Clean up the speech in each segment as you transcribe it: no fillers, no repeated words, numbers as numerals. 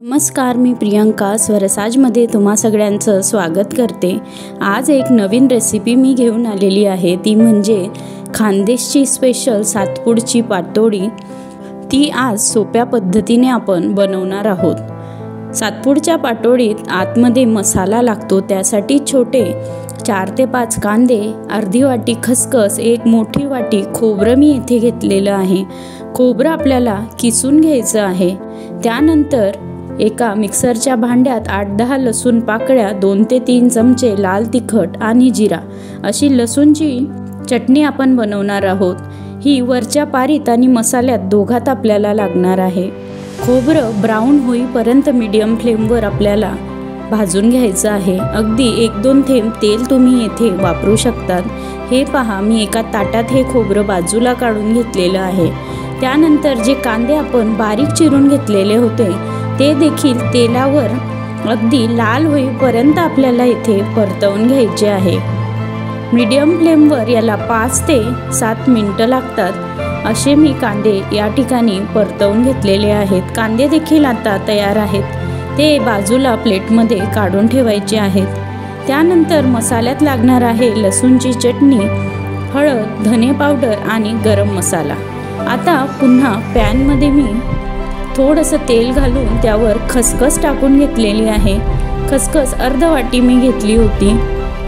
नमस्कार, मी प्रियंका स्वरसाजमध्ये तुम्हा सगळ्यांचं स्वागत करते। आज एक नवीन रेसिपी मी घेऊन आलेली आहे, ती म्हणजे खानदेशची स्पेशल सातपुडची पातोडी। ती आज सोप्या पद्धतीने आपण बनवणार आहोत। सातपुडच्या पातोडीत आतमध्ये मसाला लागतो, त्यासाठी छोटे 4 ते 5 कांदे, अर्धी वाटी खसखस, एक मोठी वाटी खोबरं मी इथे घेतलेलं आहे। खोबरं आपल्याला किसून घ्यायचं आहे। त्यानंतर एका मिक्सरच्या भांड्यात 8-10 लसूण पाकळ्या, 2 ते 3 चमचे लाल तिखट आणि जिरा अशी लसूणची चटणी आपण बनवणार आहोत। ही वरच्या पारीत आणि मसाल्यात दोघात आपल्याला लागणार आहे। खोबरं ब्राऊन होईपर्यंत मीडियम फ्लेमवर आपल्याला भाजून घ्यायचं आहे। अगदी 1-2 थेंब तेल तुम्ही येथे वापरू शकतात। हे पहा, मी एका ताटात हे खोबरं बाजूला काढून घेतलेलं आहे। त्यानंतर जे कांदे आपण बारीक चिरून घेतलेले होते ते देखील तेलावर अगदी लाल होईपर्यंत आपल्याला इथे परतवून घ्यायचे आहे। मीडियम फ्लेमवर याला 5 ते 7 मिनिटं लागतात। असे मी कांदे या ठिकाणी परतवून घेतलेले आहेत। कांदे देखील आता तयार आहेत, ते बाजूला प्लेटमध्ये काढून ठेवायचे आहेत। त्यानंतर मसाल्यात लागणार आहे लसूणची चटणी, हळद, धने पावडर आणि गरम मसाला। आता पुन्हा पॅनमध्ये मी थोडंसं तेल घालून त्यावर खसखस टाकून घेतलेली आहे। खसखस अर्ध वाटी मी घेतली होती।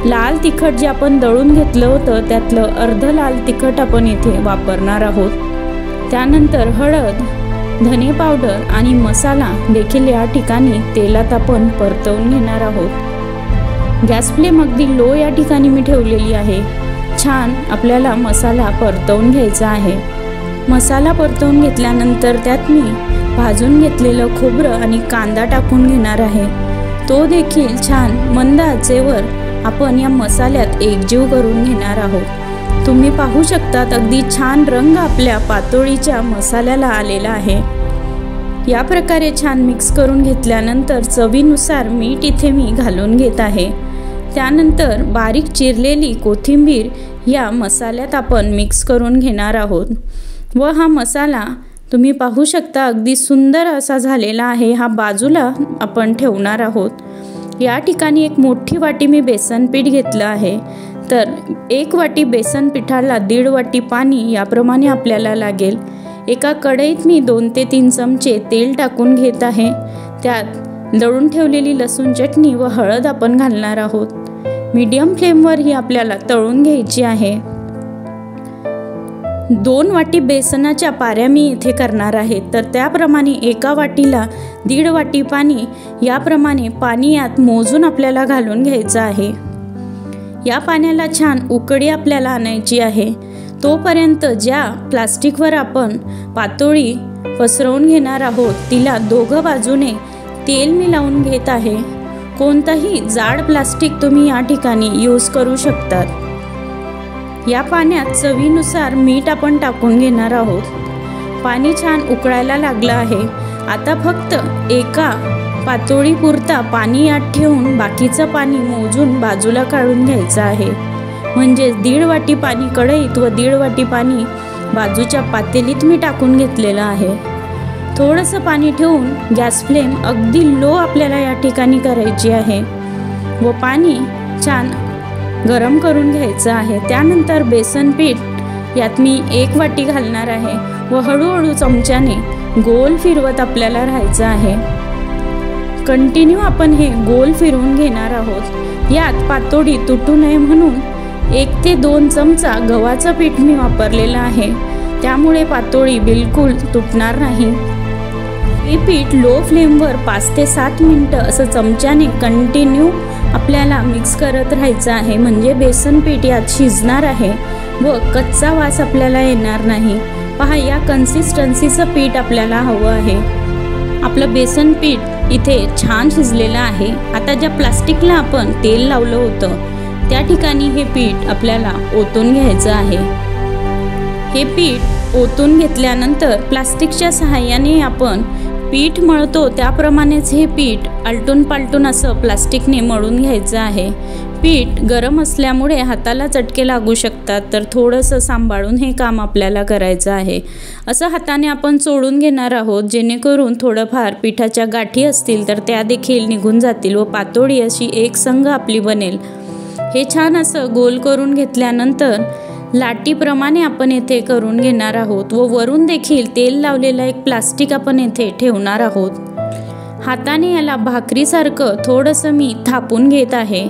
लाल तिखट जे आपण दळून घेतलं होतं त्यातलं अर्ध लाल तिखट आपण इथे वापरणार आहोत। त्यानंतर हळद, धने पावडर आणि मसाला देखील या ठिकाणी तेलात आपण परतवून घेणार आहोत। गॅस फ्लेम अगदी लो या ठिकाणी मी ठेवलेली आहे। छान आपल्याला मसाला परतवून घ्यायचा आहे। मसाला परतवून घेतल्यानंतर त्यात मी भाजून घेतलेलं खोबरं आणि कांदा टाकून घेणार आहे। तो देखील छान मंद आचेवर आपण या मसाल्यात एकजीव करून घेणार आहोत। तुम्ही पाहू शकता अगदी छान रंग आपल्या पातोडीच्या मसाल्याला आलेला आहे। या प्रकारे छान मिक्स करून घेतल्यानंतर चवीनुसार मीठ इथे मी घालून घेत आहे। त्यानंतर बारीक चिरलेली कोथिंबीर या मसाल्यात आपण मिक्स करून घेणार आहोत व हा मसाला तुम्ही पाहू शकता अगदी सुंदर असा झालेला आहे। हा बाजूला आपण ठेवणार आहोत। या ठिकाणी एक मोठी वाटी मी बेसन पीठ घेतलं आहे, तर 1 वाटी बेसन पिठाला 1.5 वाटी पाणी याप्रमाणे आपल्याला लागेल। एका कढईत मी 2 ते 3 चमचे तेल टाकून घेत आहे। त्यात दळून ठेवलेली लसूण चटणी व हळद आपण घालणार आहोत। मीडियम फ्लेमवर ही आपल्याला तळून घ्यायची आहे। 2 वाटी बेसनाच्या पाऱ्या मी इथे करणार आहे, तर त्याप्रमाणे एका वाटीला 1.5 वाटी पाणी याप्रमाणे पाणी यात मोजून आपल्याला घालून घ्यायचं आहे। या पाण्याला छान उकळी आपल्याला आणायची आहे। तोपर्यंत ज्या प्लास्टिकवर आपण पातोडी पसरवून घेणार आहोत तिला दोघं बाजूने तेल मी लावून घेत आहे। कोणताही जाड प्लास्टिक तुम्ही या ठिकाणी यूज करू शकतात। या पाण्यात चवीनुसार मीठ आपण टाकून घेणार आहोत। पाणी छान उकळायला लागलं आहे। आता फक्त एका पातोडी पुरता पाणी यात ठेवून बाकीचं पाणी मोजून बाजूला काढून घ्यायचं आहे। म्हणजे 1.5 वाटी पाणी कढईत व 1.5 वाटी पाणी बाजूच्या पातेलीत मी टाकून घेतलेलं आहे। थोडंसं पाणी ठेवून गॅस फ्लेम अगदी लो आपल्याला या ठिकाणी करायची आहे व पाणी छान गरम करून घ्यायचं आहे। त्यानंतर बेसन पीठ यात मी 1 वाटी घालणार आहे व हळूहळू चमच्याने गोल फिरवत आपल्याला राहायचं आहे। कंटिन्यू आपण हे गोल फिरवून घेणार आहोत। यात पातोडी तुटू नये म्हणून 1 ते 2 चमचा गव्हाचं पीठ मी वापरलेलं आहे, त्यामुळे पातोडी बिलकुल तुटणार नाही। हे पीठ लो फ्लेमवर 5 ते 7 मिनिटं असं चमच्याने कंटिन्यू आपल्याला मिक्स करत राहायचं आहे, म्हणजे बेसन पीठ यात शिजणार आहे व कच्चा वास आपल्याला येणार नाही। पहा, या कन्सिस्टन्सीचं पीठ आपल्याला हवं आहे। आपलं बेसन पीठ इथे छान शिजलेलं आहे। आता ज्या प्लास्टिकला आपण तेल लावलं होतं त्या ठिकाणी हे पीठ आपल्याला ओतून घ्यायचं आहे। हे पीठ ओतून घेतल्यानंतर प्लास्टिकच्या सहाय्याने आपण पीठ मळतो त्याप्रमाणेच हे पीठ आलटून पालटून असं प्लास्टिकने मळून घ्यायचं आहे। पीठ गरम असल्यामुळे हाताला चटके लागू शकतात, तर थोडंसं सांभाळून हे काम आपल्याला करायचं आहे। असं हाताने आपण चोळून घेणार आहोत, जेणेकरून थोडंफार पिठाच्या गाठी असतील तर त्या देखील निघून जातील व पातोडी अशी एकसंग आपली बनेल। हे छान असं गोल करून घेतल्यानंतर लाटीप्रमाणे आपण येथे करून घेणार आहोत व वरून देखील तेल लावलेलं एक प्लास्टिक आपण येथे ठेवणार आहोत। हाताने याला भाकरीसारखं थोडंसं मी थापून घेत आहे।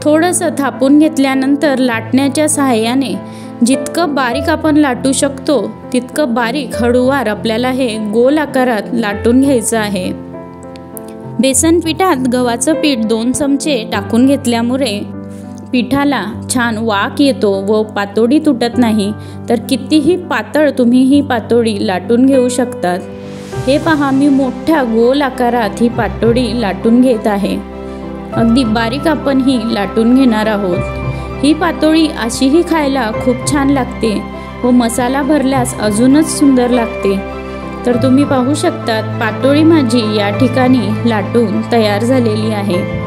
थोडंसं थापून घेतल्यानंतर लाटण्याच्या सहाय्याने जितकं बारीक आपण लाटू शकतो तितकं बारीक हळूवार आपल्याला हे गोल आकारात लाटून घ्यायचं आहे। बेसन पिठात गव्हाचं पीठ 2 चमचे टाकून घेतल्यामुळे पिठाला छान वाक येतो व पातोडी तुटत नाही, तर कितीही पातळ तुम्ही ही पातोडी लाटून घेऊ शकतात। हे पहा, मी मोठ्या गोल आकारात ही पातोडी लाटून घेत आहे। अगदी बारीक आपण ही लाटून घेणार आहोत। ही पातोडी अशीही खायला खूप छान लागते व मसाला भरल्यास अजूनच सुंदर लागते। तर तुम्ही पाहू शकतात पातोडी माझी या ठिकाणी लाटून तयार झालेली आहे।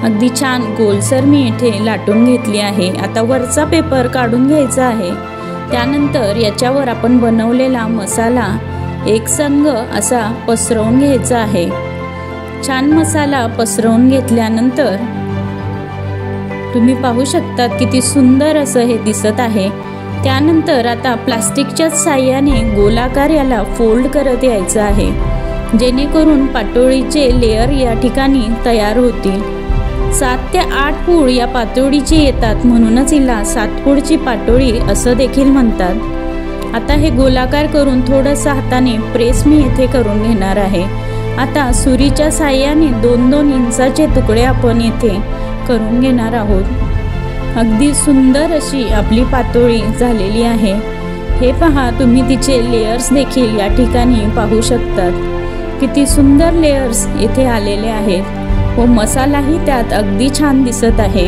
अगदी छान गोलसर मी इथे लाटून घेतली आहे। आता वरचा पेपर काढून घ्यायचा आहे। त्यानंतर याच्यावर आपण बनवलेला मसाला एकसंग असा पसरवून घ्यायचा आहे। छान मसाला पसरवून घेतल्यानंतर तुम्ही पाहू शकता किती सुंदर असं हे दिसत आहे। त्यानंतर आता प्लास्टिकच्याच साहाय्याने गोलाकार याला फोल्ड करत यायचं आहे, जेणेकरून पातोळीचे लेयर या ठिकाणी तयार होतील। 7 ते 8 पूड या पातोळीची येतात, म्हणूनच हिला 7 पूडची पातोळी असं देखील म्हणतात। आता हे गोलाकार करून थोडंसं हाताने प्रेस मी येथे करून घेणार आहे। आता सुरीच्या साहाय्याने 2-2 इंचाचे तुकडे आपण येथे करून घेणार आहोत। अगदी सुंदर अशी आपली पातोळी झालेली आहे। हे पहा, तुम्ही तिचे लेयर्स देखील या ठिकाणी पाहू शकतात। किती सुंदर लेयर्स येथे आलेले आहेत व मसालाही त्यात अगदी छान दिसत आहे।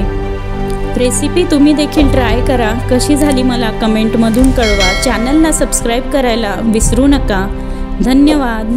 रेसिपी तुम्ही देखील ट्राय करा, कशी झाली मला कमेंटमधून कळवा। चॅनलला सबस्क्राईब करायला विसरू नका। धन्यवाद।